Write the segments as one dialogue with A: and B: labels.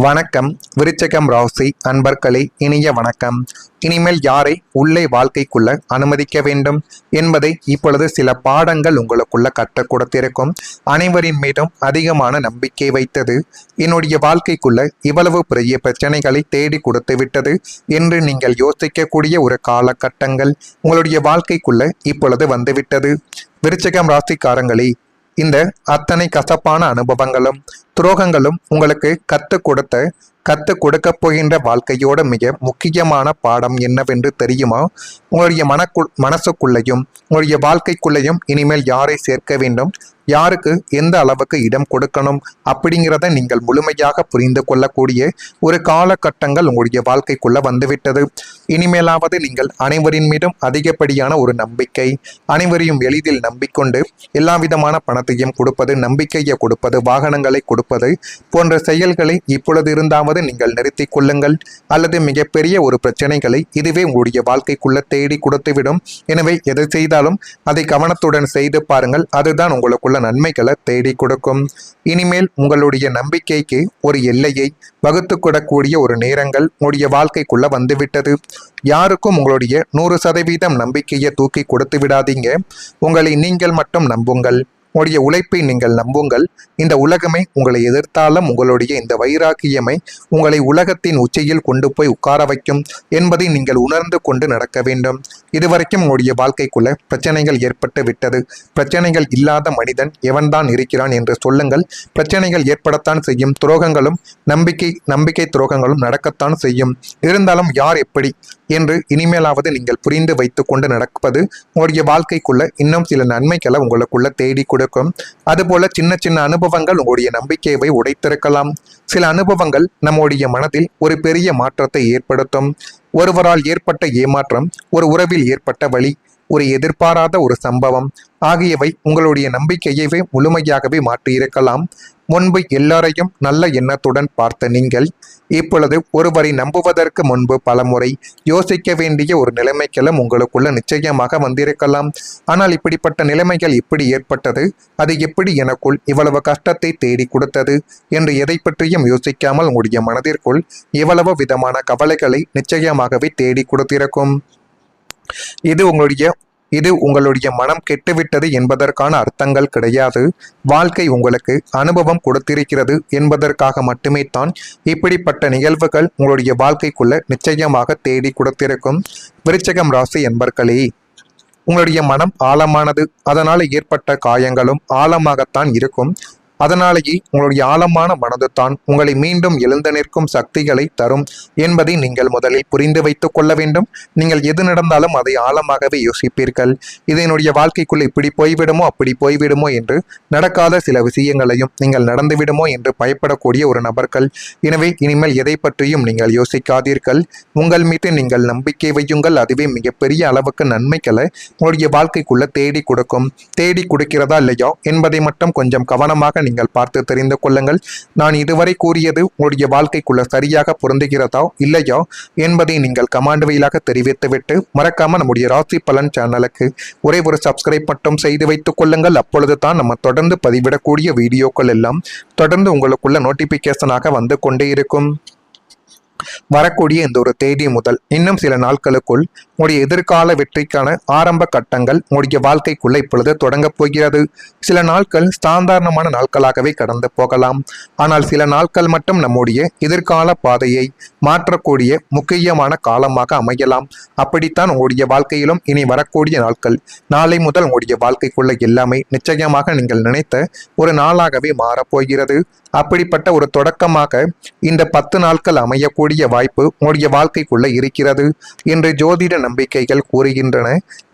A: வணக்கம் விருச்சகம் ராசி அன்பர்களே, இனிய வணக்கம். இனிமேல் யாரை உள்ளே வாழ்க்கைக்குள்ள அனுமதிக்க வேண்டும் என்பதை இப்பொழுது சில பாடங்கள் உங்களுக்குள்ள கற்றுக் கொடுத்திருக்கும். அனைவரின் மீதும் அதிகமான நம்பிக்கை வைத்தது என்னுடைய வாழ்க்கைக்குள்ள இவ்வளவு பெரிய பிரச்சனைகளை தேடி கொடுத்து விட்டது என்று நீங்கள் யோசிக்கக்கூடிய ஒரு காலகட்டங்கள் உங்களுடைய வாழ்க்கைக்குள்ள இப்பொழுது வந்துவிட்டது. விருச்சகம் ராசிக்காரங்களே, இந்த அத்தனை கசப்பான அனுபவங்களும் துரோகங்களும் உங்களுக்கு கற்றுக் கொடுக்க போகின்ற வாழ்க்கையோட மிக முக்கியமான பாடம் என்னவென்று தெரியுமா? உங்களுடைய மனசுக்குள்ளேயும் உங்களுடைய வாழ்க்கைக்குள்ளேயும் இனிமேல் யாரை சேர்க்க வேண்டும், யாருக்கு எந்த அளவுக்கு இடம் கொடுக்கணும் அப்படிங்கிறத நீங்கள் முழுமையாக புரிந்து கொள்ளக்கூடிய ஒரு காலகட்டங்கள் உங்களுடைய வாழ்க்கைக்குள்ள வந்துவிட்டது. இனிமேலாவது நீங்கள் அனைவரின் மீதும் அதிகப்படியான ஒரு நம்பிக்கை, அனைவரையும் எளிதில் நம்பிக்கொண்டு எல்லா விதமான பணத்தையும் கொடுப்பது, நம்பிக்கையை கொடுப்பது, வாகனங்களை கொடுப்பது போன்ற செயல்களை இப்பொழுது இருந்தாவது நீங்கள் நிறுத்திக் கொள்ளுங்கள். அல்லது மிகப்பெரிய ஒரு பிரச்சனைகளை இதுவே உங்களுடைய வாழ்க்கைக்குள்ள தேடி கொடுத்துவிடும். எனவே எதை செய்தாலும் அதை கவனத்துடன் செய்து பாருங்கள். அதுதான் உங்களுக்குள்ள நன்மைகளை தேடி கொடுக்கும். இனிமேல் உங்களுடைய நம்பிக்கைக்கு ஒரு எல்லையை வகுத்து கொள்ளக்கூடிய ஒரு நேரங்கள் உங்களுடைய வாழ்க்கைக்குள்ள வந்துவிட்டது. யாருக்கும் உங்களுடைய 100% நம்பிக்கையை தூக்கி கொடுத்து விடாதீங்க. உங்களை நீங்கள் மட்டும் நம்புங்கள். உங்களுடைய உழைப்பை நீங்கள் நம்புங்கள். இந்த உலகமே உங்களை எதிர்த்தாலும் உங்களுடைய இந்த வைராக்கியமை உங்களை உலகத்தின் உச்சியில் கொண்டு போய் உட்கார வைக்கும் என்பதை நீங்கள் உணர்ந்து கொண்டு நடக்க வேண்டும். இதுவரைக்கும் உங்களுடைய வாழ்க்கைக்குள்ள பிரச்சனைகள் ஏற்பட்டு விட்டது. பிரச்சனைகள் இல்லாத மனிதன் எவன்தான் இருக்கிறான் என்று சொல்லுங்கள். பிரச்சனைகள் ஏற்படத்தான் செய்யும். துரோகங்களும் நம்பிக்கை துரோகங்களும் நடக்கத்தான் செய்யும். இருந்தாலும் யார் எப்படி என்று இனிமேலாவது நீங்கள் புரிந்து வைத்து கொண்டு நடப்பது உங்களுடைய வாழ்க்கைக்குள்ள இன்னும் சில நன்மைகளை உங்களுக்குள்ள தேடி கொடுக்கும். அதுபோல சின்ன சின்ன அனுபவங்கள் உங்களுடைய நம்பிக்கையை உடைத்திருக்கலாம். சில அனுபவங்கள் நம்முடைய மனதில் ஒரு பெரிய மாற்றத்தை ஏற்படுத்தும். ஒருவரால் ஏற்பட்ட ஏமாற்றம், ஒரு உறவில் ஏற்பட்ட வலி, ஒரு எதிர்பாராத ஒரு சம்பவம் ஆகியவை உங்களுடைய நம்பிக்கையவே முழுமையாகவே மாற்றியிருக்கலாம். முன்பு எல்லாரையும் நல்ல எண்ணத்துடன் பார்த்த நீங்கள் இப்பொழுது ஒருவரை நம்புவதற்கு முன்பு பலமுறை யோசிக்க வேண்டிய ஒரு நிலைமைக்கெல்லாம் உங்களுக்குள்ள நிச்சயமாக வந்திருக்கலாம். ஆனால் இப்படிப்பட்ட நிலைமைகள் எப்படி ஏற்பட்டது, அது எப்படி எனக்குள் இவ்வளவு கஷ்டத்தை தேடி கொடுத்தது என்று எதை பற்றியும் யோசிக்காமல் உங்களுடைய மனதிற்குள் இவ்வளவு விதமான கவலைகளை நிச்சயமாகவே தேடி கொடுத்திருக்கும். இது உங்களுடைய மனம் கெட்டுவிட்டது என்பதற்கான அர்த்தங்கள் கிடையாது. வாழ்க்கை உங்களுக்கு அனுபவம் கொடுத்திருக்கிறது என்பதற்காக மட்டுமே தான் இப்படிப்பட்ட நிகழ்வுகள் உங்களுடைய வாழ்க்கைக்குள்ள நிச்சயமாக தேடி கொடுத்திருக்கும். விருச்சகம் ராசி என்பர்களே, உங்களுடைய மனம் ஆழமானது. அதனால் ஏற்பட்ட காயங்களும் ஆழமாகத்தான் இருக்கும். அதனாலேயே உங்களுடைய ஆழமான மனது தான் உங்களை மீண்டும் எழுந்து நிற்கும் சக்திகளை தரும் என்பதை நீங்கள் முதலில் புரிந்து வைத்துக் கொள்ள வேண்டும். நீங்கள் எது நடந்தாலும் அதை ஆழமாகவே யோசிப்பீர்கள். இதனுடைய வாழ்க்கைக்குள்ள இப்படி போய்விடுமோ அப்படி போய்விடுமோ என்று நடக்காத சில விஷயங்களையும் நீங்கள் நடந்துவிடுமோ என்று பயப்படக்கூடிய ஒரு நபர்கள். எனவே இனிமேல் எதை பற்றியும் நீங்கள் யோசிக்காதீர்கள். உங்கள் மீது நீங்கள் நம்பிக்கை வையுங்கள். அதுவே மிகப்பெரிய அளவுக்கு நன்மைகளை உங்களுடைய வாழ்க்கைக்குள்ள தேடி கொடுக்கும். தேடி கொடுக்கிறதா இல்லையா என்பதை மட்டும் கொஞ்சம் கவனமாக நீங்கள் பார்த்து தெரிந்து கொள்ளுங்கள். நான் இதுவரை கூறியது உங்களுடைய வாழ்க்கைக்குள்ள சரியாக பொருந்துகிறதா இல்லையா என்பதை நீங்கள் கமெண்ட் வாயிலாக தெரிவித்துவிட்டு மறக்காம நம்முடைய ராசி பலன் சேனலுக்கு ஒரே ஒரு சப்ஸ்கிரைப் மட்டும் செய்து வைத்துக் கொள்ளுங்கள். அப்பொழுது தான் நம்ம தொடர்ந்து பதிவிடக்கூடிய வீடியோக்கள் எல்லாம் தொடர்ந்து உங்களுக்குள்ள நோட்டிபிகேஷனாக வந்து கொண்டே இருக்கும். வரக்கூடிய இந்த ஒரு தேதி முதல் இன்னும் சில நாட்களுக்குள் உங்களுடைய எதிர்கால வெற்றிக்கான ஆரம்ப கட்டங்கள் உங்களுடைய வாழ்க்கைக்குள்ள இப்பொழுது தொடங்கப் போகிறது. சில நாட்கள் சாதாரணமான நாட்களாகவே கடந்து போகலாம். ஆனால் சில நாட்கள் மட்டும் நம்முடைய எதிர்கால பாதையை மாற்றக்கூடிய முக்கியமான காலமாக அமையலாம். அப்படித்தான் உங்களுடைய வாழ்க்கையிலும் இனி வரக்கூடிய நாட்கள், நாளை முதல் உங்களுடைய வாழ்க்கைக்குள்ள எல்லாமே நிச்சயமாக நீங்கள் நினைத்த ஒரு நாளாகவே மாறப்போகிறது. அப்படிப்பட்ட ஒரு தொடக்கமாக இந்த 10 நாட்கள் அமையக்கூடிய வாய்ப்பு உங்களுடைய வாழ்க்கைக்குள்ள இருக்கிறது என்று ஜோதிட நம்பிக்கைகள் கூறுகின்றன.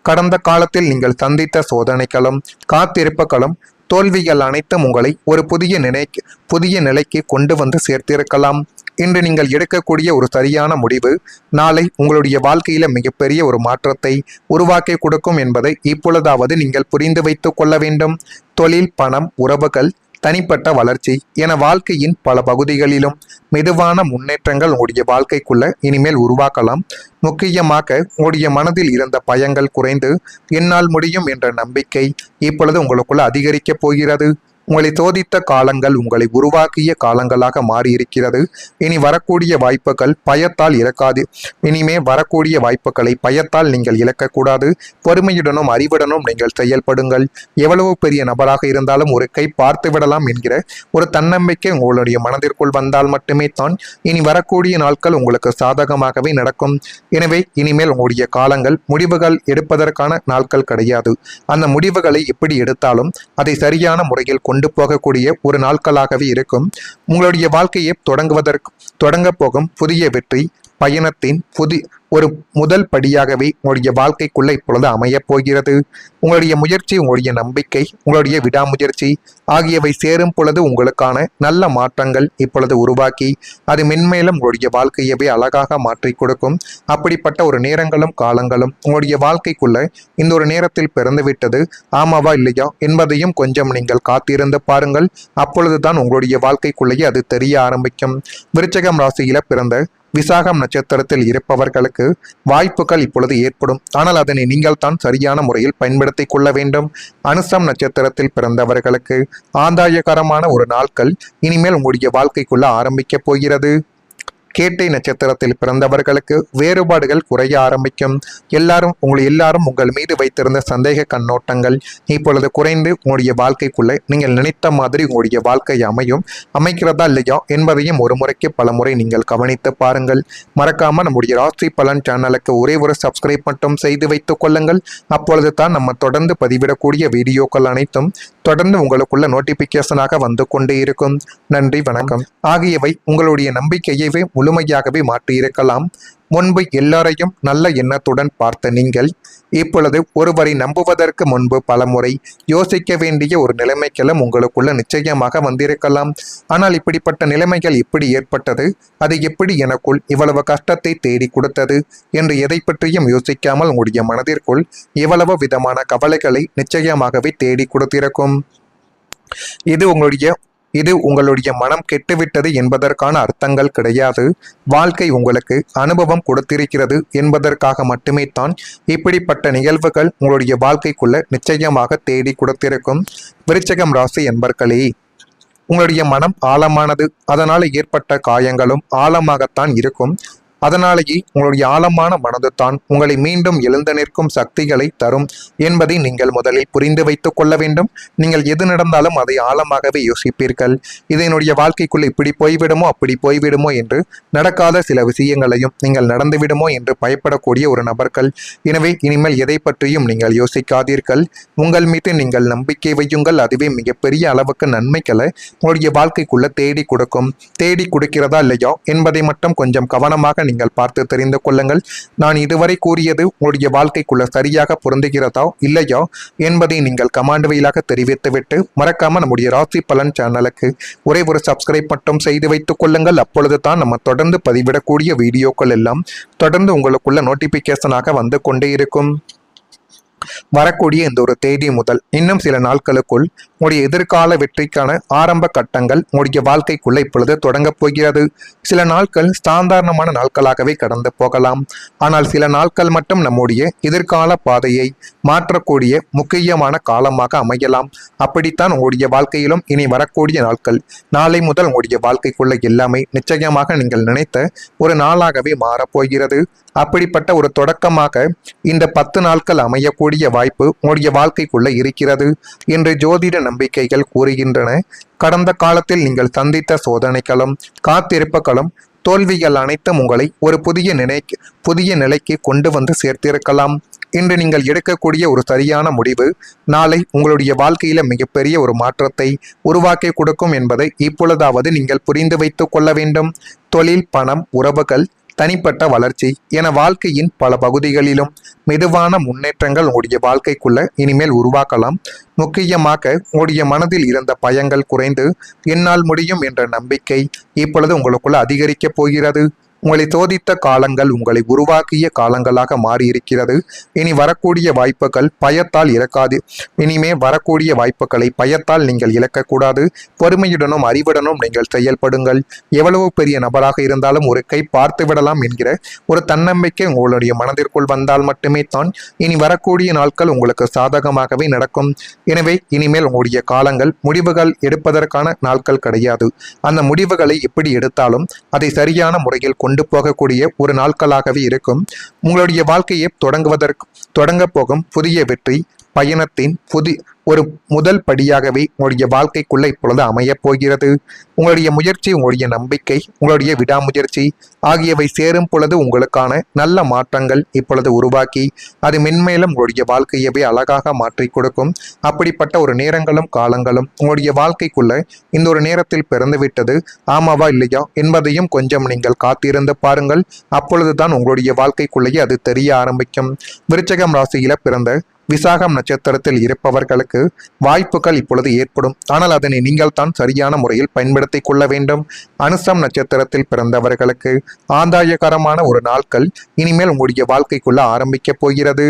A: கடந்த காலத்தில் நீங்கள் சந்தித்த சோதனைகளும் காத்திருப்புகளும் தோல்விகள் அனைத்தும் உங்களை ஒரு புதிய நிலைக்கு கொண்டு வந்து சேர்த்திருக்கலாம். இன்று நீங்கள் எடுக்கக்கூடிய ஒரு சரியான முடிவு நாளை உங்களுடைய வாழ்க்கையில மிகப்பெரிய ஒரு மாற்றத்தை உருவாக்கி கொடுக்கும் என்பதை இப்பொழுதாவது நீங்கள் புரிந்து வைத்துக் கொள்ள வேண்டும். தொழில், பணம், உறவுகள், தனிப்பட்ட வளர்ச்சி என வாழ்க்கையின் பல பகுதிகளிலும் மெதுவான முன்னேற்றங்கள் உங்களுடைய வாழ்க்கைக்குள்ள இனிமேல் உருவாக்கலாம். முக்கியமாக உங்களுடைய மனதில் இருந்த பயங்கள் குறைந்து என்னால் முடியும் என்ற நம்பிக்கை இப்பொழுது உங்களுக்குள்ள அதிகரிக்கப் போகிறது. உங்களை சோதித்த காலங்கள் உங்களை உருவாக்கிய காலங்களாக மாறியிருக்கிறது. இனி வரக்கூடிய வாய்ப்புகள் பயத்தால் இழக்காது. இனிமே வரக்கூடிய வாய்ப்புகளை பயத்தால் நீங்கள் இழக்கக்கூடாது. பொறுமையுடனும் அறிவுடனும் நீங்கள் செயல்படுங்கள். எவ்வளவு பெரிய நபராக இருந்தாலும் ஒரு கை பார்த்து விடலாம் என்கிற ஒரு தன்னம்பிக்கை உங்களுடைய மனதிற்குள் வந்தால் மட்டுமே தான் இனி வரக்கூடிய நாட்கள் உங்களுக்கு சாதகமாகவே நடக்கும். எனவே இனிமேல் உங்களுடைய காலங்கள் முடிவுகள் எடுப்பதற்கான நாட்கள் கிடையாது. அந்த முடிவுகளை எப்படி எடுத்தாலும் அதை சரியான முறையில் கொண்டு போகக்கூடிய ஒரு நாட்களாகவே இருக்கும். உங்களுடைய வாழ்க்கையை தொடங்க போகும் புதிய வெற்றி பயணத்தின் ஒரு முதல் படியாகவே உங்களுடைய வாழ்க்கைக்குள்ள இப்பொழுது அமையப் போகிறது. உங்களுடைய முயற்சி, உங்களுடைய நம்பிக்கை, உங்களுடைய விடாமுயற்சி ஆகியவை சேரும் பொழுது உங்களுக்கான நல்ல மாற்றங்கள் இப்பொழுது உருவாக்கி அது மென்மேலும் உங்களுடைய வாழ்க்கையவே அழகாக மாற்றி கொடுக்கும். அப்படிப்பட்ட ஒரு நேரங்களும் காலங்களும் உங்களுடைய வாழ்க்கைக்குள்ள இந்த ஒரு நேரத்தில் பிறந்துவிட்டது, ஆமாவா இல்லையா என்பதையும் கொஞ்சம் நீங்கள் காத்திருந்து பாருங்கள். அப்பொழுதுதான் உங்களுடைய வாழ்க்கைக்குள்ளேயே அது தெரிய ஆரம்பிக்கும். விருச்சிகம் ராசியில பிறந்த விசாகம் நட்சத்திரத்தில் இருப்பவர்களுக்கு வாய்ப்புகள் இப்பொழுது ஏற்படும். ஆனால் அதனை நீங்கள் தான் சரியான முறையில் பயன்படுத்திக் கொள்ள வேண்டும். அனுசம் நட்சத்திரத்தில் பிறந்தவர்களுக்கு ஆதாயகரமான ஒரு நாட்கள் இனிமேல் உங்களுடைய வாழ்க்கைக்குள்ள ஆரம்பிக்க போகிறது. கேட்டை நட்சத்திரத்தில் பிறந்தவர்களுக்கு வேறுபாடுகள் குறைய ஆரம்பிக்கும். எல்லாரும் உங்கள் மீது வைத்திருந்த சந்தேக கண்ணோட்டங்கள் இப்பொழுது குறைந்து உங்களுடைய வாழ்க்கைக்குள்ள நீங்கள் நினைத்த மாதிரி உங்களுடைய வாழ்க்கை அமைக்கிறதா இல்லையா என்பதையும் ஒரு முறைக்கு பல முறை நீங்கள் கவனித்து பாருங்கள். மறக்காம நம்முடைய ராசி பலன் சேனலுக்கு ஒரே ஒரு சப்ஸ்கிரைப் மட்டும் செய்து வைத்துக் கொள்ளுங்கள். அப்பொழுது தான் நம்ம தொடர்ந்து பதிவிடக்கூடிய வீடியோக்கள் அனைத்தும் தொடர்ந்து உங்களுக்குள்ள நோட்டிபிகேஷனாக வந்து கொண்டே இருக்கும். நன்றி, வணக்கம். ஆகியவை உங்களுடைய நம்பிக்கையவே முழுமையாகவே மாற்றியிருக்கலாம். முன்பு எல்லாரையும் நல்ல எண்ணத்துடன் பார்த்த நீங்கள் இப்பொழுது ஒருவரை நம்புவதற்கு முன்பு பலமுறை யோசிக்க வேண்டிய ஒரு நிலைமைக்கெல்லாம் உங்களுக்குள்ள நிச்சயமாக வந்திருக்கலாம். ஆனால் இப்படிப்பட்ட நிலைமைகள் எப்படி ஏற்பட்டது, அது எப்படி எனக்குள் இவ்வளவு கஷ்டத்தை தேடி கொடுத்தது என்று எதை பற்றியும் யோசிக்காமல் உங்களுடைய மனதிற்குள் இவ்வளவு விதமான கவலைகளை நிச்சயமாகவே தேடி கொடுத்திருக்கும். இது உங்களுடைய மனம் கெட்டுவிட்டது என்பதற்கான அர்த்தங்கள் கிடையாது. வாழ்க்கை உங்களுக்கு அனுபவம் கொடுத்திருக்கிறது என்பதற்காக மட்டுமே தான் இப்படிப்பட்ட நிகழ்வுகள் உங்களுடைய வாழ்க்கைக்குள்ள நிச்சயமாக தேடி கொடுத்திருக்கும். விருச்சிகம் ராசி என்பர்களே, உங்களுடைய மனம் ஆழமானது. அதனால் ஏற்பட்ட காயங்களும் ஆழமாகத்தான் இருக்கும். அதனாலேயே உங்களுடைய ஆழமான மனது தான் உங்களை மீண்டும் எழுந்து நிற்கும் சக்திகளை தரும் என்பதை நீங்கள் முதலில் புரிந்து வைத்துக் கொள்ள வேண்டும். நீங்கள் எது நடந்தாலும் அதை ஆழமாகவே யோசிப்பீர்கள். இது என்னுடைய வாழ்க்கைக்குள் இப்படி போய்விடுமோ அப்படி போய்விடுமோ என்று நடக்காத சில விஷயங்களையும் நீங்கள் நடந்துவிடுமோ என்று பயப்படக்கூடிய ஒரு நபர்கள். எனவே இனிமேல் எதை பற்றியும் நீங்கள் யோசிக்காதீர்கள். உங்கள் மீது நீங்கள் நம்பிக்கை வையுங்கள். அதுவே மிகப்பெரிய அளவுக்கு நன்மைகளை உங்களுடைய வாழ்க்கைக்குள்ள தேடி கொடுக்கும். தேடி கொடுக்கிறதா இல்லையா என்பதை மட்டும் கொஞ்சம் கவனமாக நீங்கள் பார்த்து தெரிந்து கொள்ளுங்கள். நான் இதுவரை கூறியது உங்களுடைய வாழ்க்கைக்குள்ள சரியாக பொருந்துகிறதா இல்லையா என்பதை நீங்கள் கமாண்ட் வழியாக தெரிவித்துவிட்டு மறக்காம நம்முடைய ராசி பலன் சேனலுக்கு ஒரே ஒரு சப்ஸ்கிரைப் மட்டும் செய்து வைத்துக் கொள்ளுங்கள். அப்பொழுது தான் நம்ம தொடர்ந்து பதிவிடக்கூடிய வீடியோக்கள் எல்லாம் தொடர்ந்து உங்களுக்குள்ள நோட்டிபிகேஷனாக வந்து கொண்டே இருக்கும். வரக்கூடிய இந்த ஒரு தேதி முதல் இன்னும் சில நாட்களுக்குள் உங்களுடைய எதிர்கால வெற்றிக்கான ஆரம்ப கட்டங்கள் உங்களுடைய வாழ்க்கைக்குள்ள இப்பொழுது தொடங்கப் போகிறது. சில நாட்கள் சாதாரணமான நாட்களாகவே கடந்து போகலாம். ஆனால் சில நாட்கள் மட்டும் நம்முடைய எதிர்கால பாதையை மாற்றக்கூடிய முக்கியமான காலமாக அமையலாம். அப்படித்தான் உங்களுடைய வாழ்க்கையிலும் இனி வரக்கூடிய நாட்கள் நாளை முதல் உங்களுடைய வாழ்க்கைக்குள்ள எல்லாமே நிச்சயமாக நீங்கள் நினைத்த ஒரு நாளாகவே மாறப்போகிறது. அப்படிப்பட்ட ஒரு தொடக்கமாக இந்த 10 நாட்கள் அமையக்கூடிய வாய்ப்பு உங்களுடைய வாழ்க்கைக்குள்ள இருக்கிறது என்று ஜோதிட நம்பிக்கைகள் கூறுகின்றன. கடந்த காலத்தில் நீங்கள் சந்தித்த சோதனைகளும் காத்திருப்புகளும் தோல்விகள் அனைத்தும் உங்களை ஒரு புதிய நிலைக்கு கொண்டு வந்து சேர்த்திருக்கலாம். இன்று நீங்கள் எடுக்கக்கூடிய ஒரு சரியான முடிவு நாளை உங்களுடைய வாழ்க்கையில மிகப்பெரிய ஒரு மாற்றத்தை உருவாக்கி கொடுக்கும் என்பதை இப்பொழுதாவது நீங்கள் புரிந்து வைத்துக் கொள்ள வேண்டும். தொழில், பணம், உறவுகள், தனிப்பட்ட வளர்ச்சி என வாழ்க்கையின் பல பகுதிகளிலும் மெதுவான முன்னேற்றங்கள் உங்களுடைய வாழ்க்கைக்குள்ள இனிமேல் உருவாக்கலாம். முக்கியமாக உங்களுடைய மனதில் இருந்த பயங்கள் குறைந்து என்னால் முடியும் என்ற நம்பிக்கை இப்பொழுது உங்களுக்குள்ள அதிகரிக்கப் போகிறது. உங்களை சோதித்த காலங்கள் உங்களை உருவாக்கிய காலங்களாக மாறியிருக்கிறது. இனி வரக்கூடிய வாய்ப்புகள் பயத்தால் இழக்காது. இனிமே வரக்கூடிய வாய்ப்புகளை பயத்தால் நீங்கள் இழக்கக்கூடாது. பொறுமையுடனும் அறிவுடனும் நீங்கள் செயல்படுங்கள். எவ்வளவு பெரிய நபராக இருந்தாலும் ஒரு கை பார்த்து விடலாம் என்கிற ஒரு தன்னம்பிக்கை உங்களுடைய மனதிற்குள் வந்தால் மட்டுமே தான் இனி வரக்கூடிய நாட்கள் உங்களுக்கு சாதகமாகவே நடக்கும். எனவே இனிமேல் உங்களுடைய காலங்கள் முடிவுகள் எடுப்பதற்கான நாட்கள் கிடையாது. அந்த முடிவுகளை எப்படி எடுத்தாலும் அதை சரியான முறையில் கொண்டு போகக்கூடிய ஒரு நாட்களாகவே இருக்கும். உங்களுடைய வாழ்க்கையை தொடங்க போகும் புதிய வெற்றி பயணத்தின் ஒரு முதல் படியாகவே உங்களுடைய வாழ்க்கைக்குள்ள இப்பொழுது அமையப் போகிறது. உங்களுடைய முயற்சி, உங்களுடைய நம்பிக்கை, உங்களுடைய விடாமுயற்சி ஆகியவை சேரும் பொழுது உங்களுக்கான நல்ல மாற்றங்கள் இப்பொழுது உருவாக்கி அது மென்மேலும் உங்களுடைய வாழ்க்கையவே அழகாக மாற்றி கொடுக்கும். அப்படிப்பட்ட ஒரு நேரங்களும் காலங்களும் உங்களுடைய வாழ்க்கைக்குள்ள இந்த ஒரு நேரத்தில் பிறந்துவிட்டது. ஆமாவா இல்லையா என்பதையும் கொஞ்சம் நீங்கள் காத்திருந்து பாருங்கள். அப்பொழுதுதான் உங்களுடைய வாழ்க்கைக்குள்ளேயே அது தெரிய ஆரம்பிக்கும். விருச்சிகம் ராசியில பிறந்த விசாகம் நட்சத்திரத்தில் இருப்பவர்களுக்கு வாய்ப்புகள் இப்பொழுது ஏற்படும். ஆனால் அதனை நீங்கள் தான் சரியான முறையில் பயன்படுத்திக் கொள்ள வேண்டும். அனுசம் நட்சத்திரத்தில் பிறந்தவர்களுக்கு ஆதாயகரமான ஒரு நாட்கள் இனிமேல் உங்களுடைய வாழ்க்கைக்குள்ள ஆரம்பிக்க போகிறது.